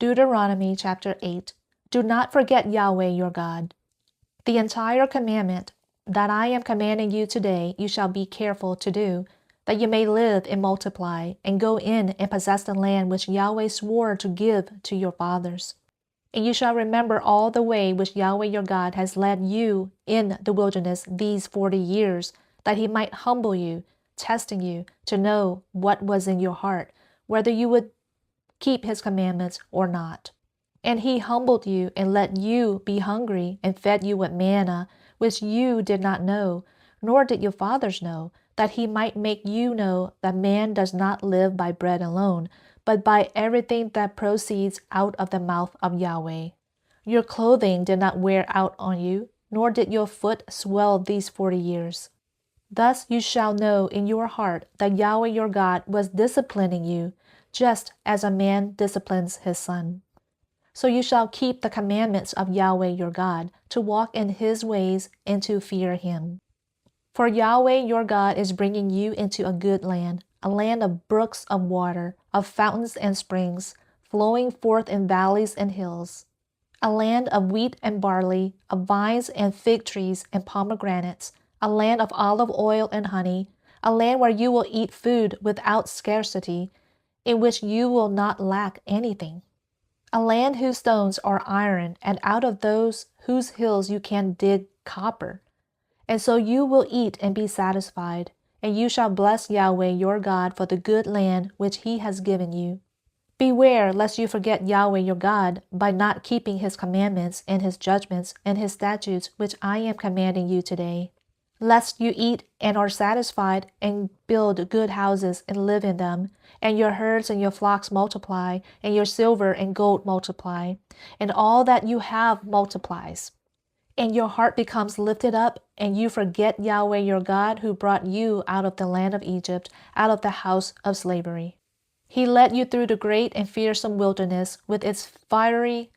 Deuteronomy chapter 8. Do not forget Yahweh your God. The entire commandment that I am commanding you today you shall be careful to do, that you may live and multiply, and go in and possess the land which Yahweh swore to give to your fathers. And you shall remember all the way which Yahweh your God has led you in the wilderness these 40 years, that he might humble you, testing you to know what was in your heart, whether you would keep his commandments or not. And he humbled you and let you be hungry and fed you with manna, which you did not know, nor did your fathers know, that he might make you know that man does not live by bread alone, but by everything that proceeds out of the mouth of Yahweh. Your clothing did not wear out on you, nor did your foot swell these 40 years. Thus you shall know in your heart that Yahweh your God was disciplining you, just as a man disciplines his son. So you shall keep the commandments of Yahweh your God, to walk in his ways and to fear him. For Yahweh your God is bringing you into a good land, a land of brooks of water, of fountains and springs, flowing forth in valleys and hills, a land of wheat and barley, of vines and fig trees and pomegranates, a land of olive oil and honey, a land where you will eat food without scarcity, in which you will not lack anything. A land whose stones are iron, and out of those whose hills you can dig copper. And so you will eat and be satisfied, and you shall bless Yahweh your God for the good land which he has given you. Beware lest you forget Yahweh your God by not keeping his commandments and his judgments and his statutes which I am commanding you today, lest you eat and are satisfied and build good houses and live in them, and your herds and your flocks multiply, and your silver and gold multiply, and all that you have multiplies. And your heart becomes lifted up, and you forget Yahweh your God who brought you out of the land of Egypt, out of the house of slavery. He led you through the great and fearsome wilderness with its fiery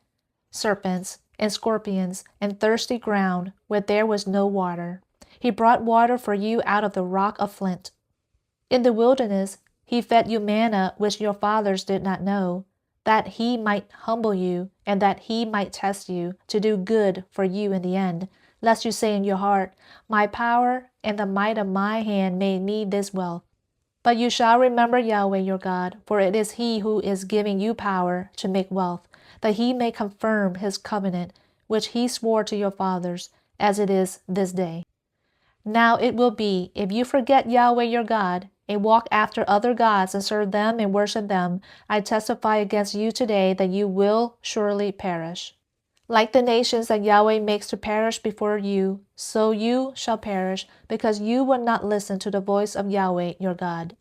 serpents and scorpions and thirsty ground where there was no water. He brought water for you out of the rock of flint. In the wilderness, he fed you manna which your fathers did not know, that he might humble you and that he might test you to do good for you in the end, lest you say in your heart, my power and the might of my hand made me this wealth. But you shall remember Yahweh your God, for it is he who is giving you power to make wealth, that he may confirm his covenant, which he swore to your fathers, as it is this day. Now it will be, if you forget Yahweh your God, and walk after other gods and serve them and worship them, I testify against you today that you will surely perish. Like the nations that Yahweh makes to perish before you, so you shall perish, because you will not listen to the voice of Yahweh your God.